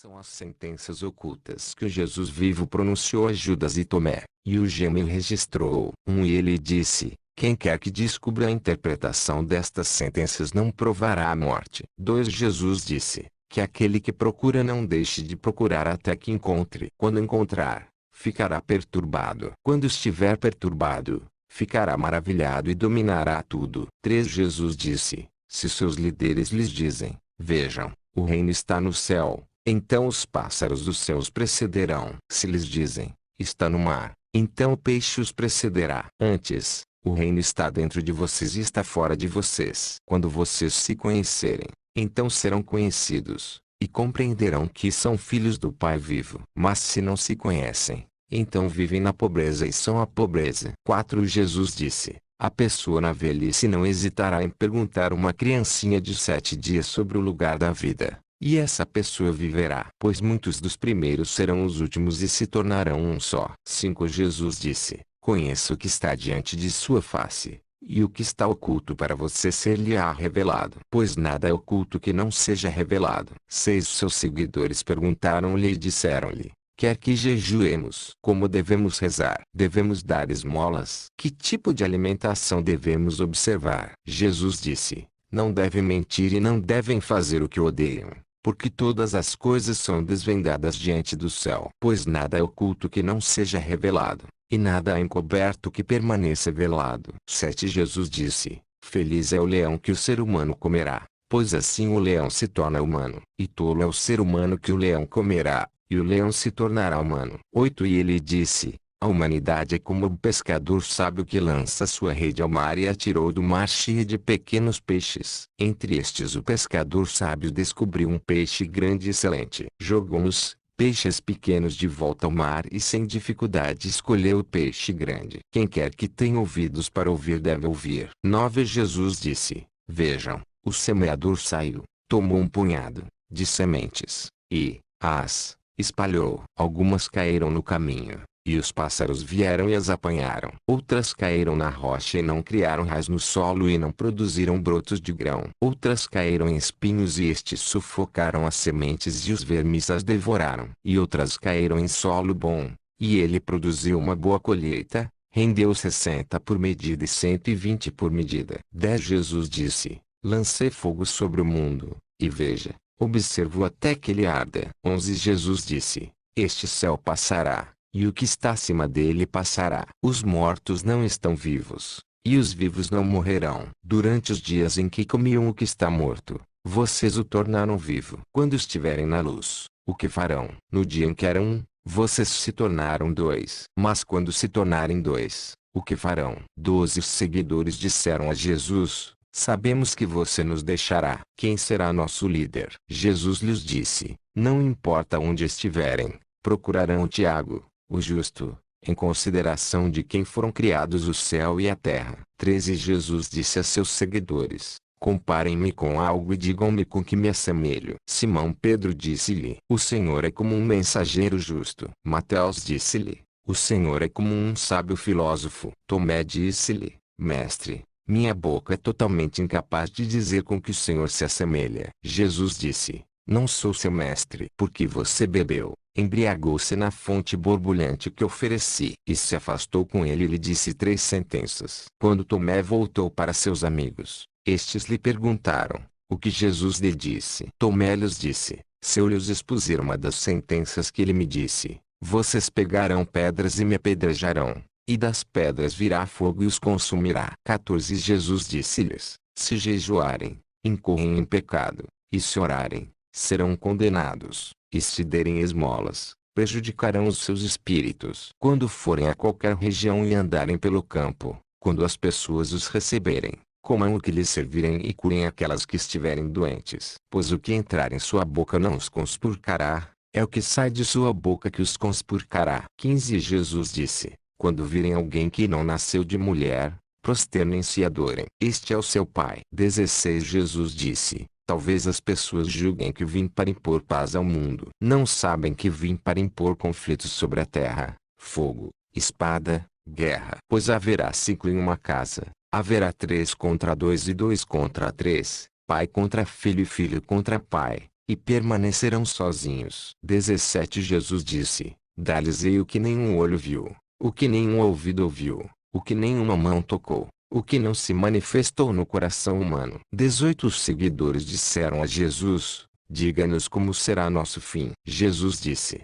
São as sentenças ocultas que o Jesus vivo pronunciou a Judas e Tomé, e o gêmeo registrou. E ele disse: quem quer que descubra a interpretação destas sentenças não provará a morte. 2 Jesus disse: que aquele que procura não deixe de procurar até que encontre. Quando encontrar, ficará perturbado. Quando estiver perturbado, ficará maravilhado e dominará tudo. 3 Jesus disse: se seus líderes lhes dizem: vejam, o reino está no céu, então os pássaros dos céus precederão. Se lhes dizem: está no mar, então o peixe os precederá. Antes, o reino está dentro de vocês e está fora de vocês. Quando vocês se conhecerem, então serão conhecidos, e compreenderão que são filhos do Pai vivo. Mas se não se conhecem, então vivem na pobreza e são a pobreza. 4 Jesus disse: a pessoa na velhice não hesitará em perguntar uma criancinha de 7 dias sobre o lugar da vida, e essa pessoa viverá. Pois muitos dos primeiros serão os últimos e se tornarão um só. 5 Jesus disse: conheça o que está diante de sua face, e o que está oculto para você ser-lhe-á revelado. Pois nada é oculto que não seja revelado. 6 Seus seguidores perguntaram-lhe e disseram-lhe: quer que jejuemos? Como devemos rezar? Devemos dar esmolas? Que tipo de alimentação devemos observar? Jesus disse: não devem mentir e não devem fazer o que odeiam, porque todas as coisas são desvendadas diante do céu. Pois nada é oculto que não seja revelado, e nada há encoberto que permaneça velado. 7 Jesus disse: feliz é o leão que o ser humano comerá, pois assim o leão se torna humano. E tolo é o ser humano que o leão comerá, e o leão se tornará humano. 8 E ele disse: a humanidade é como um pescador sábio que lança sua rede ao mar e a tirou do mar cheia de pequenos peixes. Entre estes o pescador sábio descobriu um peixe grande e excelente. Jogou os peixes pequenos de volta ao mar e sem dificuldade escolheu o peixe grande. Quem quer que tenha ouvidos para ouvir deve ouvir. 9 Jesus disse: vejam, o semeador saiu, tomou um punhado de sementes, e as espalhou. Algumas caíram no caminho, e os pássaros vieram e as apanharam. Outras caíram na rocha e não criaram raiz no solo e não produziram brotos de grão. Outras caíram em espinhos e estes sufocaram as sementes e os vermes as devoraram. E outras caíram em solo bom, e ele produziu uma boa colheita, rendeu 60 por medida e 120 por medida. 10 Jesus disse: lancei fogo sobre o mundo, e veja, observo até que ele arda. 11 Jesus disse: este céu passará, e o que está acima dele passará. Os mortos não estão vivos, e os vivos não morrerão. Durante os dias em que comiam o que está morto, vocês o tornaram vivo. Quando estiverem na luz, o que farão? No dia em que eram um, vocês se tornaram 2. Mas quando se tornarem 2, o que farão? 12 Os seguidores disseram a Jesus: sabemos que você nos deixará. Quem será nosso líder? Jesus lhes disse: não importa onde estiverem, procurarão Tiago, o justo, em consideração de quem foram criados o céu e a terra. 13 Jesus disse a seus seguidores: comparem-me com algo e digam-me com que me assemelho. Simão Pedro disse-lhe: o Senhor é como um mensageiro justo. Mateus disse-lhe: o Senhor é como um sábio filósofo. Tomé disse-lhe: mestre, minha boca é totalmente incapaz de dizer com que o Senhor se assemelha. Jesus disse: não sou seu mestre. Porque você bebeu, embriagou-se na fonte borbulhante que ofereci. E se afastou com ele e lhe disse 3 sentenças. Quando Tomé voltou para seus amigos, estes lhe perguntaram: o que Jesus lhe disse? Tomé lhes disse: se eu lhes expuser uma das sentenças que ele me disse, vocês pegarão pedras e me apedrejarão, e das pedras virá fogo e os consumirá. 14 Jesus disse-lhes: se jejuarem, incorrem em pecado, e se orarem, serão condenados, e se derem esmolas, prejudicarão os seus espíritos. Quando forem a qualquer região e andarem pelo campo, quando as pessoas os receberem, comam o que lhes servirem e curem aquelas que estiverem doentes. Pois o que entrar em sua boca não os conspurcará, é o que sai de sua boca que os conspurcará. 15 Jesus disse: quando virem alguém que não nasceu de mulher, prosternem-se e adorem. Este é o seu Pai. 16 Jesus disse: talvez as pessoas julguem que vim para impor paz ao mundo. Não sabem que vim para impor conflitos sobre a terra, fogo, espada, guerra. Pois haverá 5 em uma casa, haverá 3 contra 2 e 2 contra 3, pai contra filho e filho contra pai, e permanecerão sozinhos. 17 Jesus disse: Dar-lhes-ei o que nenhum olho viu, o que nenhum ouvido ouviu, o que nenhuma mão tocou, o que não se manifestou no coração humano. 18 Os seguidores disseram a Jesus: Diga-nos como será nosso fim. Jesus disse: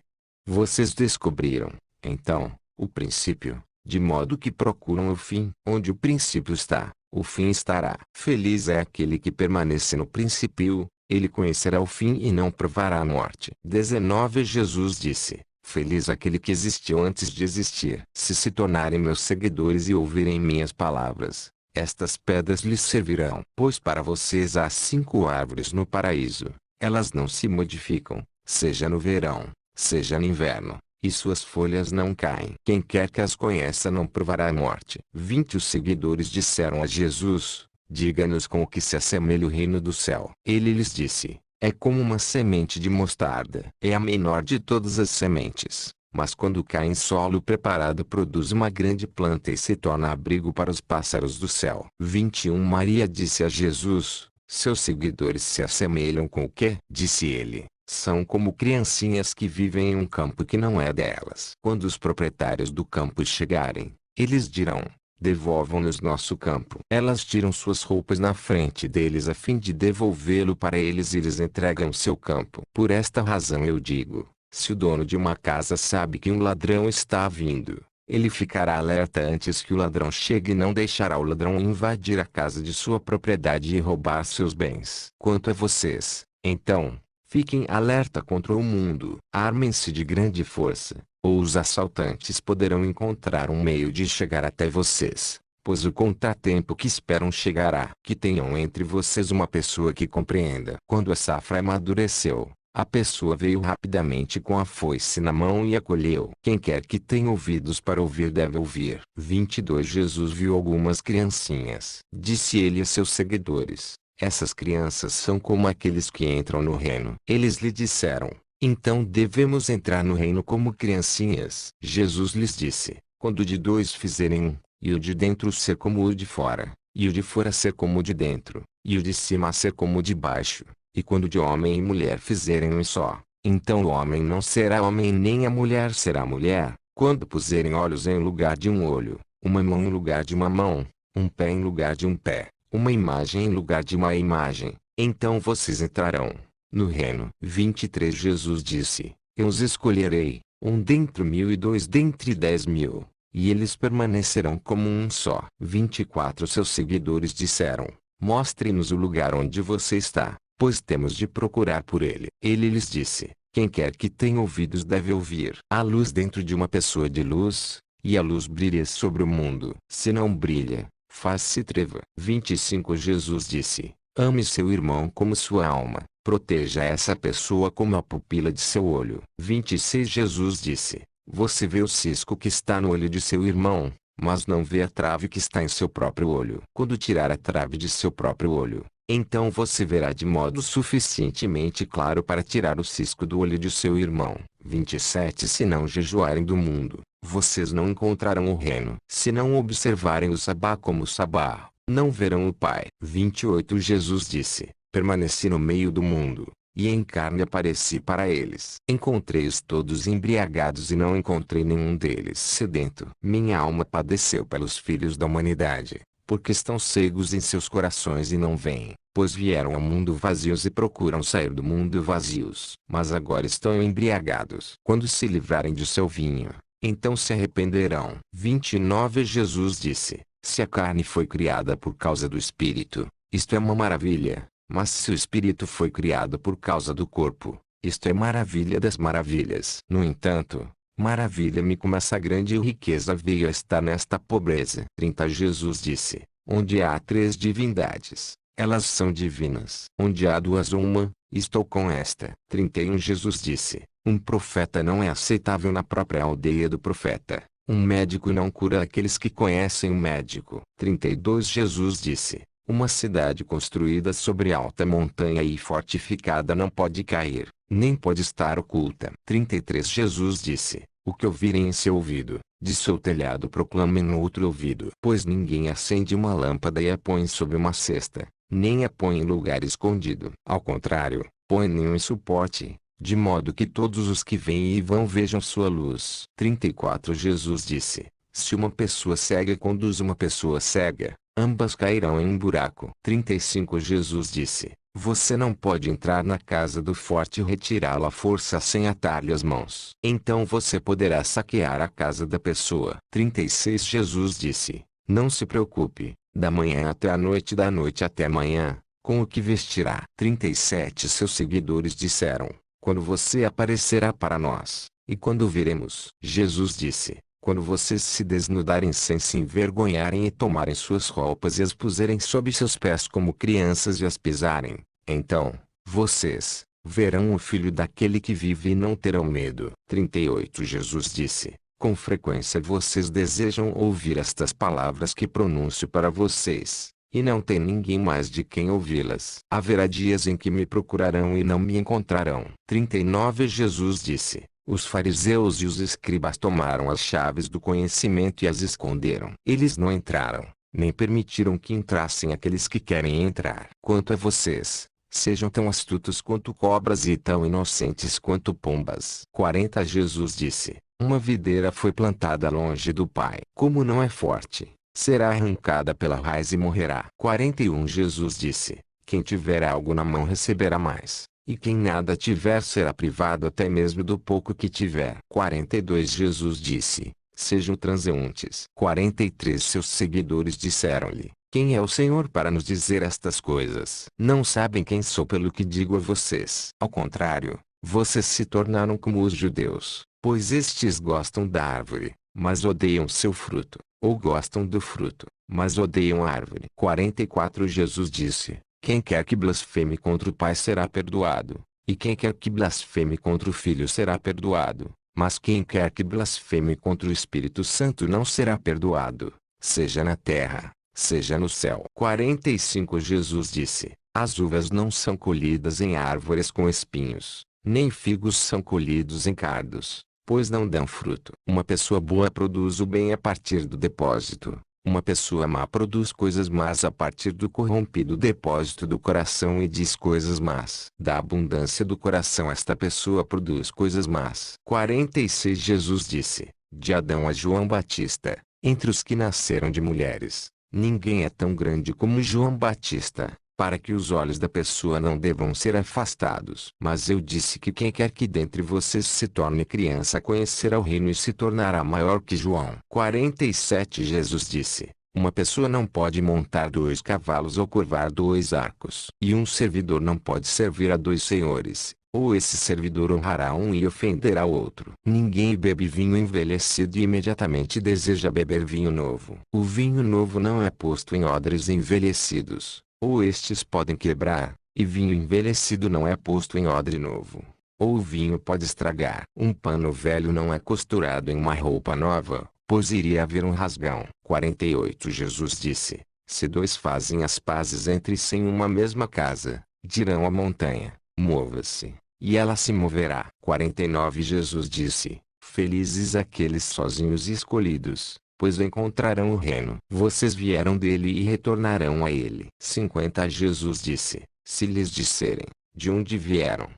Vocês descobriram, então, o princípio, de modo que procuram o fim. Onde o princípio está, o fim estará. Feliz é aquele que permanece no princípio, ele conhecerá o fim e não provará a morte. 19 Jesus disse: Feliz aquele que existiu antes de existir. Se tornarem meus seguidores e ouvirem minhas palavras, estas pedras lhes servirão. Pois para vocês há 5 árvores no paraíso. Elas não se modificam, seja no verão, seja no inverno, e suas folhas não caem. Quem quer que as conheça não provará a morte. 20 Os seguidores disseram a Jesus: Diga-nos com o que se assemelha o reino do céu. Ele lhes disse: É como uma semente de mostarda. É a menor de todas as sementes, mas quando cai em solo preparado produz uma grande planta e se torna abrigo para os pássaros do céu. 21 Maria disse a Jesus: Seus seguidores se assemelham com o quê? Disse ele: São como criancinhas que vivem em um campo que não é delas. Quando os proprietários do campo chegarem, eles dirão: Devolvam-nos nosso campo. Elas tiram suas roupas na frente deles a fim de devolvê-lo para eles e lhes entregam seu campo. Por esta razão eu digo: se o dono de uma casa sabe que um ladrão está vindo, ele ficará alerta antes que o ladrão chegue e não deixará o ladrão invadir a casa de sua propriedade e roubar seus bens. Quanto a vocês, então, fiquem alerta contra o mundo. Armem-se de grande força, ou os assaltantes poderão encontrar um meio de chegar até vocês, pois o contratempo que esperam chegará. Que tenham entre vocês uma pessoa que compreenda. Quando a safra amadureceu, a pessoa veio rapidamente com a foice na mão e a colheu. Quem quer que tenha ouvidos para ouvir deve ouvir. 22 Jesus viu algumas criancinhas. Disse ele a seus seguidores: Essas crianças são como aqueles que entram no reino. Eles lhe disseram: Então devemos entrar no reino como criancinhas. Jesus lhes disse: Quando de 2 fizerem 1, e o de dentro ser como o de fora, e o de fora ser como o de dentro, e o de cima ser como o de baixo, e quando de homem e mulher fizerem 1 só, então o homem não será homem nem a mulher será mulher. Quando puserem olhos em lugar de um olho, uma mão em lugar de uma mão, um pé em lugar de um pé, uma imagem em lugar de uma imagem, então vocês entrarão no reino. 23 Jesus disse: Eu os escolherei, um dentre 1000 e 2 dentre 10.000, e eles permanecerão como um só. 24 Seus seguidores disseram: Mostre-nos o lugar onde você está, pois temos de procurar por ele. Ele lhes disse: Quem quer que tenha ouvidos deve ouvir. Há luz dentro de uma pessoa de luz, e a luz brilha sobre o mundo. Se não brilha, faz-se treva. 25 Jesus disse: Ame seu irmão como sua alma. Proteja essa pessoa como a pupila de seu olho. 26 Jesus disse: Você vê o cisco que está no olho de seu irmão, mas não vê a trave que está em seu próprio olho. Quando tirar a trave de seu próprio olho, então você verá de modo suficientemente claro para tirar o cisco do olho de seu irmão. 27 Se não jejuarem do mundo, vocês não encontrarão o reino. Se não observarem o sabá como o sabá, não verão o Pai. 28 Jesus disse: Permaneci no meio do mundo, e em carne apareci para eles. Encontrei-os todos embriagados e não encontrei nenhum deles sedento. Minha alma padeceu pelos filhos da humanidade, porque estão cegos em seus corações e não veem, pois vieram ao mundo vazios e procuram sair do mundo vazios. Mas agora estão embriagados. Quando se livrarem de seu vinho, então se arrependerão. 29 Jesus disse: Se a carne foi criada por causa do espírito, isto é uma maravilha. Mas se o espírito foi criado por causa do corpo, isto é maravilha das maravilhas. No entanto, maravilha-me como essa grande riqueza veio a estar nesta pobreza. 30 Jesus disse: Onde há 3 divindades, elas são divinas. Onde há 2 ou uma, estou com esta. 31 Jesus disse: Um profeta não é aceitável na própria aldeia do profeta. Um médico não cura aqueles que conhecem o médico. 32 Jesus disse: Uma cidade construída sobre alta montanha e fortificada não pode cair, nem pode estar oculta. 33 Jesus disse: O que ouvirem em seu ouvido, de seu telhado proclamem no outro ouvido. Pois ninguém acende uma lâmpada e a põe sobre uma cesta, nem a põe em lugar escondido. Ao contrário, põe nenhum suporte, de modo que todos os que vêm e vão vejam sua luz. 34 Jesus disse: se uma pessoa cega conduz uma pessoa cega, ambas cairão em um buraco. 35 Jesus disse: você não pode entrar na casa do forte e retirá-lo à força sem atar-lhe as mãos. Então você poderá saquear a casa da pessoa. 36 Jesus disse: não se preocupe, da manhã até a noite, da noite até amanhã, com o que vestirá. 37 seus seguidores disseram: quando você aparecerá para nós, e quando viremos? Jesus disse: quando vocês se desnudarem sem se envergonharem e tomarem suas roupas e as puserem sob seus pés como crianças e as pisarem, então, vocês verão o Filho daquele que vive e não terão medo. 38 Jesus disse: com frequência vocês desejam ouvir estas palavras que pronuncio para vocês, e não tem ninguém mais de quem ouvi-las. Haverá dias em que me procurarão e não me encontrarão. 39 Jesus disse: os fariseus e os escribas tomaram as chaves do conhecimento e as esconderam. Eles não entraram, nem permitiram que entrassem aqueles que querem entrar. Quanto a vocês, sejam tão astutos quanto cobras e tão inocentes quanto pombas. 40 Jesus disse: uma videira foi plantada longe do Pai. Como não é forte, será arrancada pela raiz e morrerá. 41 Jesus disse: quem tiver algo na mão receberá mais, e quem nada tiver será privado até mesmo do pouco que tiver. 42 Jesus disse: sejam transeuntes. 43 seus seguidores disseram-lhe: quem é o Senhor para nos dizer estas coisas? Não sabem quem sou pelo que digo a vocês. Ao contrário, vocês se tornaram como os judeus, pois estes gostam da árvore, mas odeiam seu fruto, ou gostam do fruto, mas odeiam a árvore. 44 Jesus disse: quem quer que blasfeme contra o Pai será perdoado, e quem quer que blasfeme contra o Filho será perdoado, mas quem quer que blasfeme contra o Espírito Santo não será perdoado, seja na terra, seja no céu. 45 Jesus disse: as uvas não são colhidas em árvores com espinhos, nem figos são colhidos em cardos, pois não dão fruto. Uma pessoa boa produz o bem a partir do depósito. Uma pessoa má produz coisas más a partir do corrompido depósito do coração e diz coisas más. Da abundância do coração esta pessoa produz coisas más. 46 Jesus disse: de Adão a João Batista, entre os que nasceram de mulheres, ninguém é tão grande como João Batista, para que os olhos da pessoa não devam ser afastados. Mas eu disse que quem quer que dentre vocês se torne criança conhecerá o reino e se tornará maior que João. 47 Jesus disse: uma pessoa não pode montar 2 cavalos ou curvar 2 arcos. E um servidor não pode servir a 2 senhores, ou esse servidor honrará um e ofenderá o outro. Ninguém bebe vinho envelhecido e imediatamente deseja beber vinho novo. O vinho novo não é posto em odres envelhecidos, ou estes podem quebrar, e vinho envelhecido não é posto em odre novo, ou o vinho pode estragar. Um pano velho não é costurado em uma roupa nova, pois iria haver um rasgão. 48 Jesus disse: se 2 fazem as pazes entre si em uma mesma casa, dirão à montanha: mova-se, e ela se moverá. 49 Jesus disse: felizes aqueles sozinhos e escolhidos, pois encontrarão o reino. Vocês vieram dele e retornarão a ele. 50 Jesus disse: se lhes disserem: de onde vieram?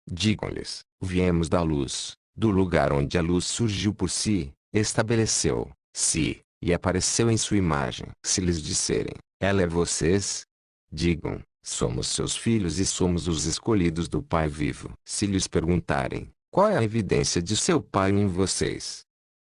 Digam-lhes: viemos da luz, do lugar onde a luz surgiu por si, estabeleceu-se, e apareceu em sua imagem. Se lhes disserem: ela é vocês? Digam: somos seus filhos e somos os escolhidos do Pai vivo. Se lhes perguntarem: qual é a evidência de seu Pai em vocês?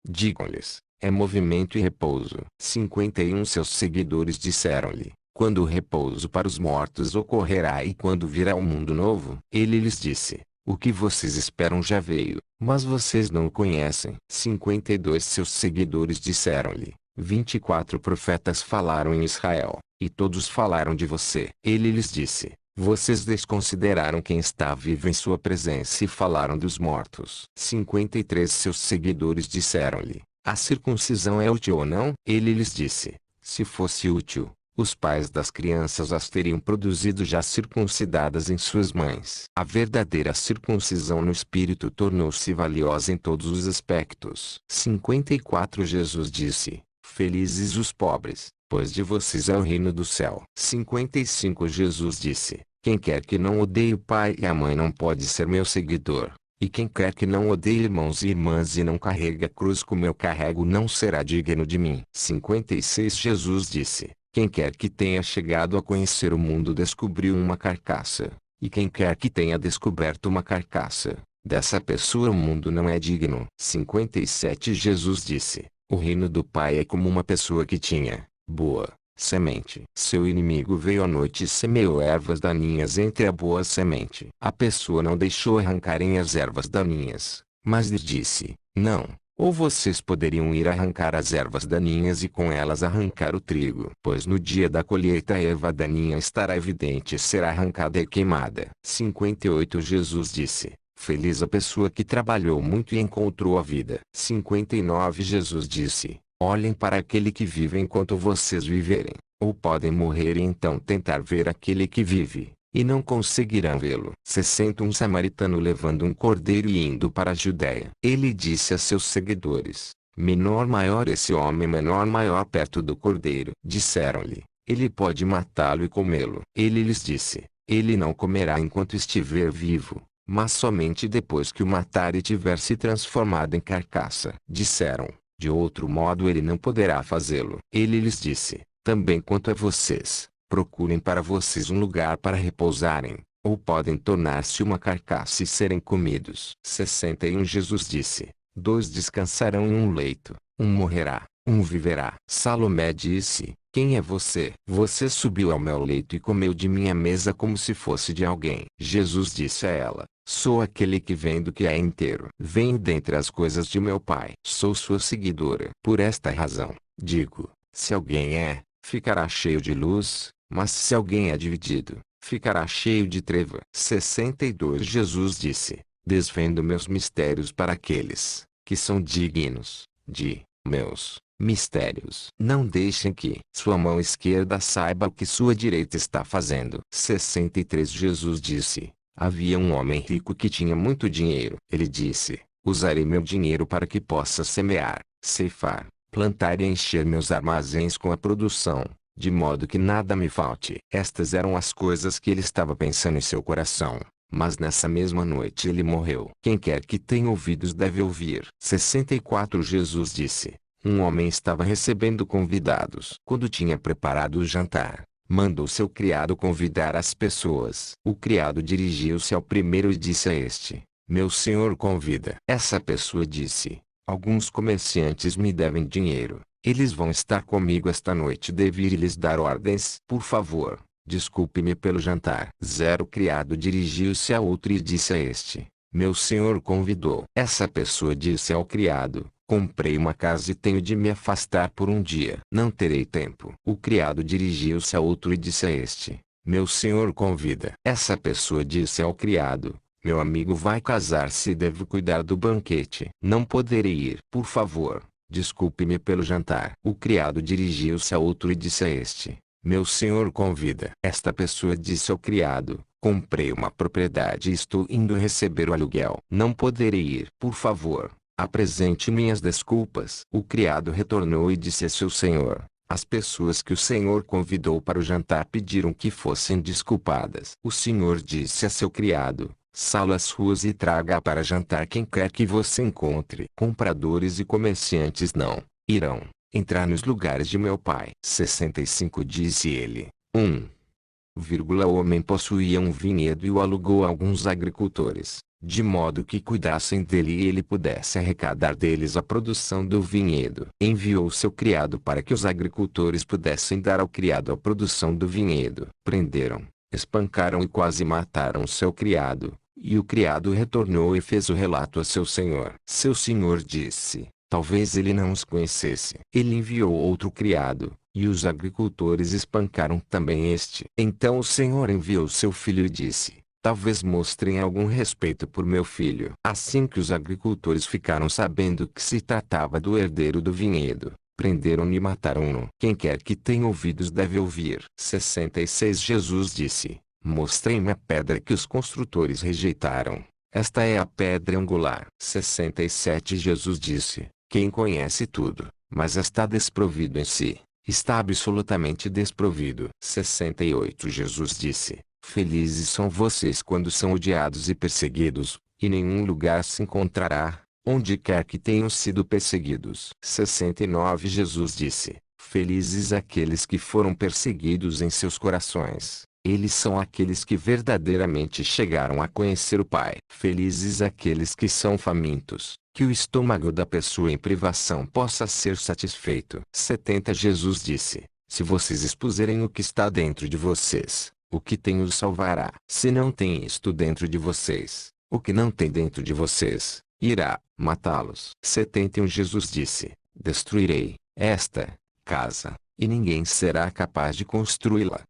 Digam-lhes: é movimento e repouso. 51 seus seguidores disseram-lhe: quando o repouso para os mortos ocorrerá e quando virá o mundo novo? Ele lhes disse: o que vocês esperam já veio, mas vocês não o conhecem. 52 seus seguidores disseram-lhe: 24 profetas falaram em Israel, e todos falaram de você. Ele lhes disse: vocês desconsideraram quem está vivo em sua presença e falaram dos mortos. 53 seus seguidores disseram-lhe: a circuncisão é útil ou não? Ele lhes disse: se fosse útil, os pais das crianças as teriam produzido já circuncidadas em suas mães. A verdadeira circuncisão no espírito tornou-se valiosa em todos os aspectos. 54 Jesus disse: felizes os pobres, pois de vocês é o reino do céu. 55 Jesus disse: Quem quer que não odeie o pai e a mãe não pode ser meu seguidor. E quem quer que não odeie irmãos e irmãs e não carregue a cruz como eu carrego não será digno de mim. 56 Jesus disse, quem quer que tenha chegado a conhecer o mundo descobriu uma carcaça. E quem quer que tenha descoberto uma carcaça, dessa pessoa o mundo não é digno. 57 Jesus disse, o reino do Pai é como uma pessoa que tinha, boa, semente. Seu inimigo veio à noite e semeou ervas daninhas entre a boa semente. A pessoa não deixou arrancarem as ervas daninhas, mas lhes disse, não, ou vocês poderiam ir arrancar as ervas daninhas e com elas arrancar o trigo. Pois no dia da colheita a erva daninha estará evidente e será arrancada e queimada. 58 Jesus disse, feliz a pessoa que trabalhou muito e encontrou a vida. 59 Jesus disse, olhem para aquele que vive enquanto vocês viverem, ou podem morrer e então tentar ver aquele que vive, e não conseguirão vê-lo. 60 Um samaritano levando um cordeiro e indo para a Judéia. Ele disse a seus seguidores, menor maior esse homem menor maior perto do cordeiro. Disseram-lhe, ele pode matá-lo e comê-lo. Ele lhes disse, ele não comerá enquanto estiver vivo, mas somente depois que o matar e tiver se transformado em carcaça. Disseram, de outro modo ele não poderá fazê-lo. Ele lhes disse, também quanto a vocês, procurem para vocês um lugar para repousarem, ou podem tornar-se uma carcaça e serem comidos. 61 Jesus disse, dois descansarão em um leito, um morrerá, um viverá. Salomé disse, quem é você? Você subiu ao meu leito e comeu de minha mesa como se fosse de alguém. Jesus disse a ela, sou aquele que vem do que é inteiro. Venho dentre as coisas de meu Pai. Sou sua seguidora. Por esta razão, digo, se alguém é, ficará cheio de luz, mas se alguém é dividido, ficará cheio de treva. 62 Jesus disse, desvendo meus mistérios para aqueles, que são dignos, de, meus, mistérios. Não deixem que sua mão esquerda saiba o que sua direita está fazendo. 63 Jesus disse, havia um homem rico que tinha muito dinheiro. Ele disse, usarei meu dinheiro para que possa semear, ceifar, plantar e encher meus armazéns com a produção, de modo que nada me falte. Estas eram as coisas que ele estava pensando em seu coração. Mas nessa mesma noite ele morreu. Quem quer que tenha ouvidos deve ouvir. 64 Jesus disse, um homem estava recebendo convidados. Quando tinha preparado o jantar, mandou seu criado convidar as pessoas. O criado dirigiu-se ao primeiro e disse a este, meu senhor convida. Essa pessoa disse, alguns comerciantes me devem dinheiro. Eles vão estar comigo esta noite. Devo ir lhes dar ordens. Por favor, desculpe-me pelo jantar. O criado dirigiu-se a outro e disse a este, meu senhor convidou. Essa pessoa disse ao criado, comprei uma casa e tenho de me afastar por um dia. Não terei tempo. O criado dirigiu-se a outro e disse a este, meu senhor convida. Essa pessoa disse ao criado, meu amigo vai casar-se e devo cuidar do banquete. Não poderei ir. Por favor, desculpe-me pelo jantar. O criado dirigiu-se a outro e disse a este, meu senhor convida. Esta pessoa disse ao criado, comprei uma propriedade e estou indo receber o aluguel. Não poderei ir. Por favor, apresente minhas desculpas. O criado retornou e disse a seu senhor, as pessoas que o senhor convidou para o jantar pediram que fossem desculpadas. O senhor disse a seu criado, salo as ruas e traga para jantar quem quer que você encontre. Compradores e comerciantes não irão entrar nos lugares de meu pai. 65 Disse ele, o homem possuía um vinhedo e o alugou a alguns agricultores, de modo que cuidassem dele e ele pudesse arrecadar deles a produção do vinhedo. Enviou seu criado para que os agricultores pudessem dar ao criado a produção do vinhedo. Prenderam, espancaram e quase mataram seu criado, e o criado retornou e fez o relato a seu senhor. Seu senhor disse, talvez ele não os conhecesse. Ele enviou outro criado, e os agricultores espancaram também este. Então o senhor enviou seu filho e disse, talvez mostrem algum respeito por meu filho. Assim que os agricultores ficaram sabendo que se tratava do herdeiro do vinhedo, prenderam-no e mataram-no. Quem quer que tenha ouvidos deve ouvir. 66 Jesus disse, mostrem-me a pedra que os construtores rejeitaram. Esta é a pedra angular. 67 Jesus disse, quem conhece tudo, mas está desprovido em si, está absolutamente desprovido. 68 Jesus disse, Felizes são vocês quando são odiados e perseguidos, e nenhum lugar se encontrará, onde quer que tenham sido perseguidos. 69 Jesus disse: Felizes aqueles que foram perseguidos em seus corações. Eles são aqueles que verdadeiramente chegaram a conhecer o Pai. Felizes aqueles que são famintos, que o estômago da pessoa em privação possa ser satisfeito. 70 Jesus disse: Se vocês expuserem o que está dentro de vocês, o que tem os salvará. Se não tem isto dentro de vocês, o que não tem dentro de vocês, irá matá-los. 71 Jesus disse: Destruirei esta casa, e ninguém será capaz de construí-la.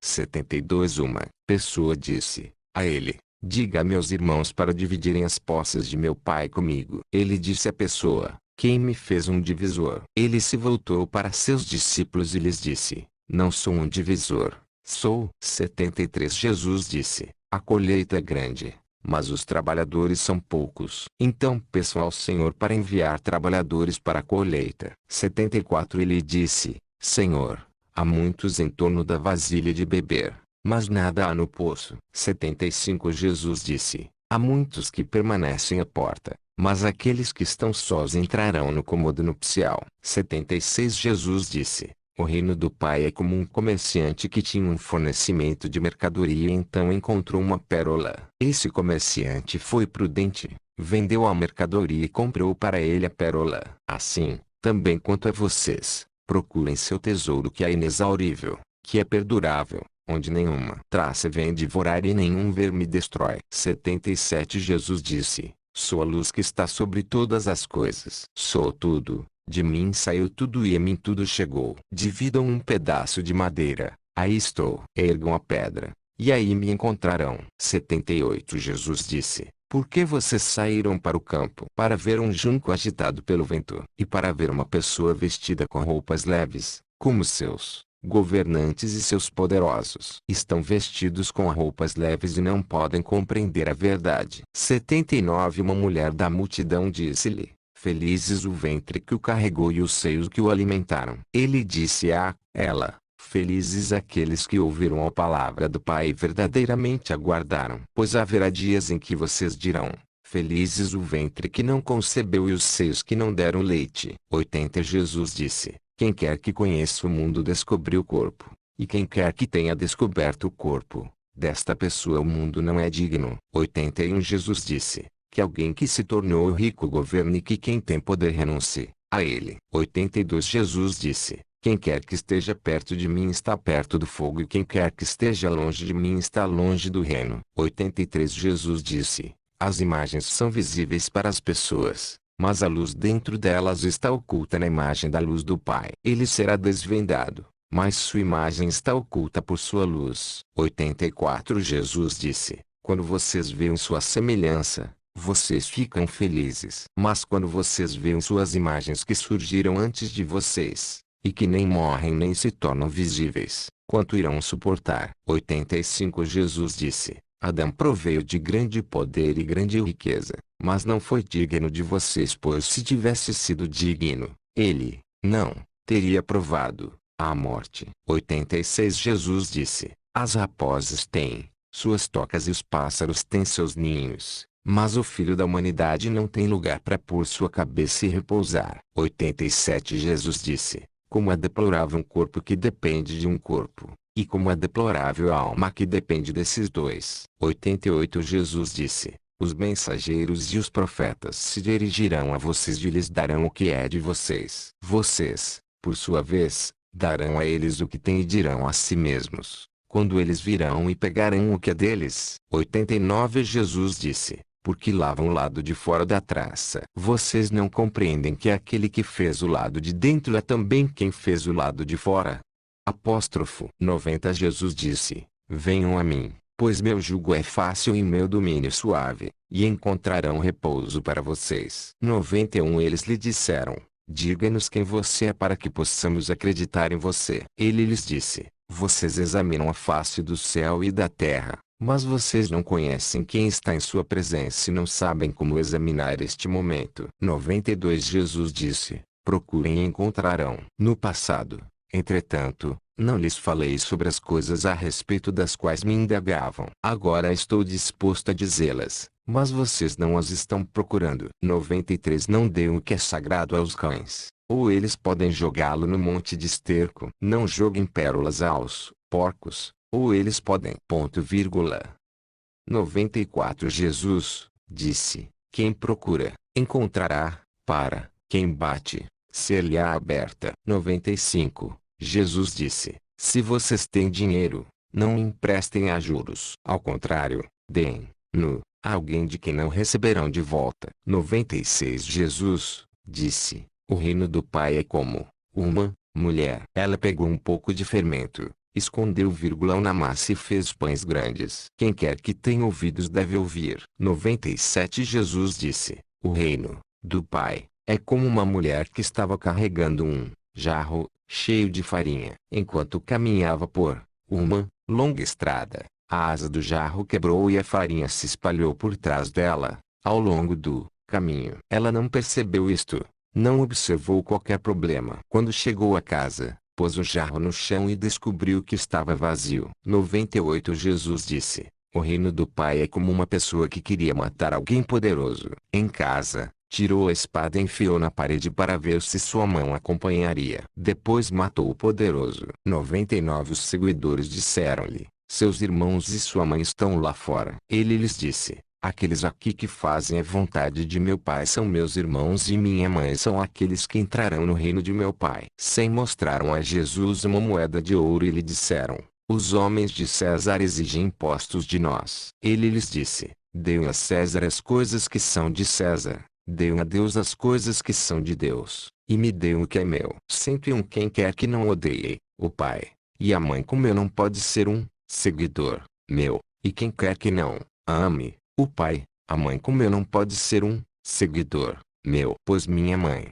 72 Uma pessoa disse a ele: Diga a meus irmãos para dividirem as posses de meu pai comigo. Ele disse à pessoa: Quem me fez um divisor? Ele se voltou para seus discípulos e lhes disse: Não sou um divisor, sou. 73 Jesus disse: A colheita é grande, mas os trabalhadores são poucos. Então peço ao Senhor para enviar trabalhadores para a colheita. 74 Ele disse: Senhor, há muitos em torno da vasilha de beber, mas nada há no poço. 75 Jesus disse: Há muitos que permanecem à porta, mas aqueles que estão sós entrarão no cômodo nupcial. 76 Jesus disse: O reino do Pai é como um comerciante que tinha um fornecimento de mercadoria e então encontrou uma pérola. Esse comerciante foi prudente, vendeu a mercadoria e comprou para ele a pérola. Assim, também quanto a vocês, procurem seu tesouro que é inexaurível, que é perdurável, onde nenhuma traça vem devorar e nenhum verme destrói. 77 Jesus disse: Sou a luz que está sobre todas as coisas. Sou tudo, de mim saiu tudo e a mim tudo chegou. Dividam um pedaço de madeira, aí estou. Ergam a pedra, e aí me encontrarão. 78 Jesus disse: Por que vocês saíram para o campo? Para ver um junco agitado pelo vento, e para ver uma pessoa vestida com roupas leves, como seus governantes e seus poderosos. Estão vestidos com roupas leves e não podem compreender a verdade. 79 Uma mulher da multidão disse-lhe: Felizes o ventre que o carregou e os seios que o alimentaram. Ele disse a ela: Felizes aqueles que ouviram a palavra do Pai e verdadeiramente aguardaram. Pois haverá dias em que vocês dirão: Felizes o ventre que não concebeu e os seios que não deram leite. 80 Jesus disse: Quem quer que conheça o mundo descobriu o corpo, e quem quer que tenha descoberto o corpo, desta pessoa o mundo não é digno. 81 Jesus disse: Que alguém que se tornou rico governe e que quem tem poder renuncie a ele. 82 Jesus disse: Quem quer que esteja perto de mim está perto do fogo e quem quer que esteja longe de mim está longe do reino. 83 Jesus disse: As imagens são visíveis para as pessoas, mas a luz dentro delas está oculta na imagem da luz do Pai. Ele será desvendado, mas sua imagem está oculta por sua luz. 84 Jesus disse: Quando vocês veem sua semelhança, vocês ficam felizes. Mas quando vocês veem suas imagens que surgiram antes de vocês, e que nem morrem nem se tornam visíveis, quanto irão suportar? 85 Jesus disse: Adão proveio de grande poder e grande riqueza, mas não foi digno de vocês, pois se tivesse sido digno, ele, não, teria provado a morte. 86 Jesus disse: As raposas têm suas tocas e os pássaros têm seus ninhos, mas o Filho da Humanidade não tem lugar para pôr sua cabeça e repousar. 87 Jesus disse: Como é deplorável um corpo que depende de um corpo, e como é deplorável a alma que depende desses dois. 88 Jesus disse: Os mensageiros e os profetas se dirigirão a vocês e lhes darão o que é de vocês. Vocês, por sua vez, darão a eles o que têm e dirão a si mesmos, quando eles virão e pegarão o que é deles. 89 Jesus disse: Porque lavam o lado de fora da traça. Vocês não compreendem que aquele que fez o lado de dentro é também quem fez o lado de fora. 90 Jesus disse: Venham a mim, pois meu jugo é fácil e meu domínio suave, e encontrarão repouso para vocês. 91 Eles lhe disseram: Diga-nos quem você é para que possamos acreditar em você. Ele lhes disse: Vocês examinam a face do céu e da terra, mas vocês não conhecem quem está em sua presença e não sabem como examinar este momento. 92 Jesus disse: Procurem e encontrarão. No passado, Entretanto, não lhes falei sobre as coisas a respeito das quais me indagavam. Agora estou disposto a dizê-las, mas vocês não as estão procurando. 93 Não dê o que é sagrado aos cães, ou eles podem jogá-lo no monte de esterco. Não joguem pérolas aos porcos, ou eles podem. 94 Jesus disse: quem procura, encontrará; para quem bate, ser-lhe-á aberta. 95 Jesus disse: se vocês têm dinheiro, não emprestem a juros. Ao contrário, deem-no a alguém de quem não receberão de volta. 96 Jesus disse: o reino do Pai é como uma mulher. Ela pegou um pouco de fermento, escondeu na massa e fez pães grandes. Quem quer que tenha ouvidos deve ouvir. 97 Jesus disse: o reino do Pai é como uma mulher que estava carregando um jarro cheio de farinha. Enquanto caminhava por uma longa estrada, a asa do jarro quebrou e a farinha se espalhou por trás dela, ao longo do caminho. Ela não percebeu isto, não observou qualquer problema. Quando chegou a casa, pôs o jarro no chão e descobriu que estava vazio. 98 Jesus disse: o reino do Pai é como uma pessoa que queria matar alguém poderoso. Em casa, tirou a espada e enfiou na parede para ver se sua mão acompanharia. Depois matou o poderoso. 99 Os seguidores disseram-lhe: seus irmãos e sua mãe estão lá fora. Ele lhes disse: aqueles aqui que fazem a vontade de meu Pai são meus irmãos e minha mãe são aqueles que entrarão no reino de meu Pai. Mostraram a Jesus uma moeda de ouro e lhe disseram: os homens de César exigem impostos de nós. Ele lhes disse: deem a César as coisas que são de César, deem a Deus as coisas que são de Deus, e me deem o que é meu. 101 Quem quer que não odeie o pai e a mãe como eu não pode ser um seguidor meu, e quem quer que não ame o pai, a mãe como eu não pode ser um seguidor meu. Pois minha mãe,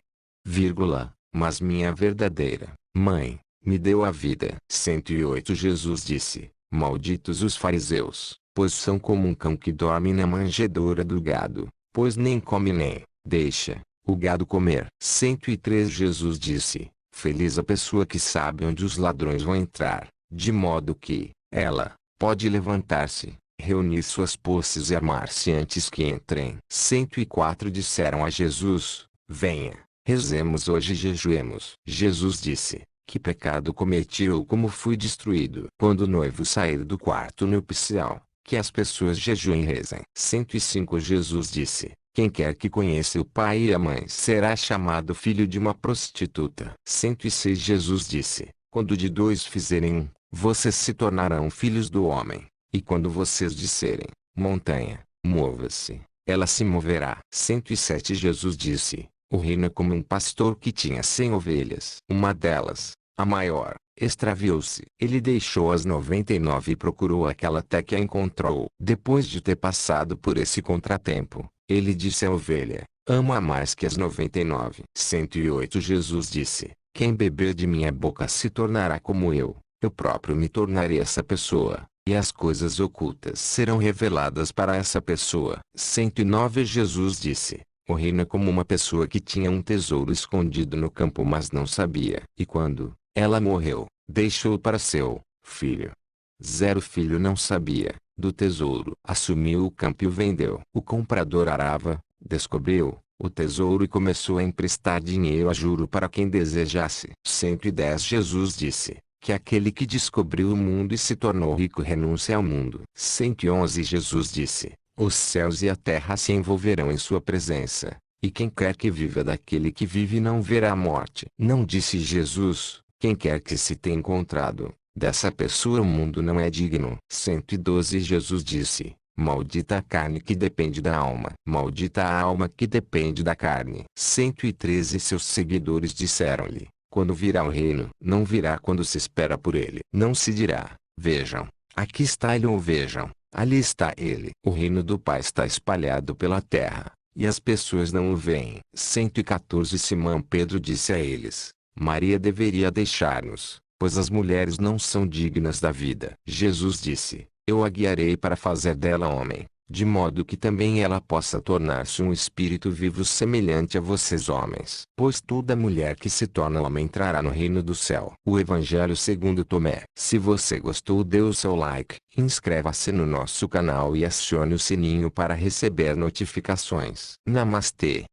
mas minha verdadeira mãe, me deu a vida. 108 Jesus disse: malditos os fariseus, pois são como um cão que dorme na manjedoura do gado, pois nem come nem deixa o gado comer. 103 Jesus disse: feliz a pessoa que sabe onde os ladrões vão entrar, de modo que ela pode levantar-se, reunir suas posses e armar-se antes que entrem. 104 Disseram a Jesus: venha, rezemos hoje e jejuemos. Jesus disse: que pecado cometi ou como fui destruído? Quando o noivo sair do quarto nupcial, que as pessoas jejuem e rezem. 105 Jesus disse: quem quer que conheça o pai e a mãe será chamado filho de uma prostituta. 106 Jesus disse: quando de dois fizerem um, vocês se tornarão filhos do homem. E quando vocês disserem: montanha, mova-se, ela se moverá. 107 Jesus disse: o reino é como um pastor que tinha 100 ovelhas. Uma delas, a maior, extraviou-se. Ele deixou as 99 e procurou aquela até que a encontrou. Depois de ter passado por esse contratempo, ele disse à ovelha: ama mais que as 99. 108 Jesus disse: quem beber de minha boca se tornará como eu próprio me tornarei essa pessoa, e as coisas ocultas serão reveladas para essa pessoa. 109 Jesus disse: o reino é como uma pessoa que tinha um tesouro escondido no campo mas não sabia. E quando ela morreu, deixou para seu filho. Filho não sabia do tesouro. Assumiu o campo e o vendeu. O comprador arava, descobriu o tesouro e começou a emprestar dinheiro a juro para quem desejasse. 110 Jesus disse: que aquele que descobriu o mundo e se tornou rico renuncia ao mundo. 111 Jesus disse: os céus e a terra se envolverão em sua presença, e quem quer que viva daquele que vive não verá a morte. Não disse Jesus: quem quer que se tenha encontrado dessa pessoa o mundo não é digno. 112 Jesus disse: maldita a carne que depende da alma. Maldita a alma que depende da carne. 113 Seus seguidores disseram-lhe: quando virá o reino? Não virá quando se espera por ele. Não se dirá: vejam, aqui está ele, ou vejam, ali está ele. O reino do Pai está espalhado pela terra, e as pessoas não o veem. 114 Simão Pedro disse a eles: Maria deveria deixar-nos, pois as mulheres não são dignas da vida. Jesus disse: eu a guiarei para fazer dela homem. de modo que também ela possa tornar-se um espírito vivo semelhante a vocês homens. Pois toda mulher que se torna homem entrará no reino do céu. O Evangelho segundo Tomé. Se você gostou, dê o seu like, inscreva-se no nosso canal e acione o sininho para receber notificações. Namastê.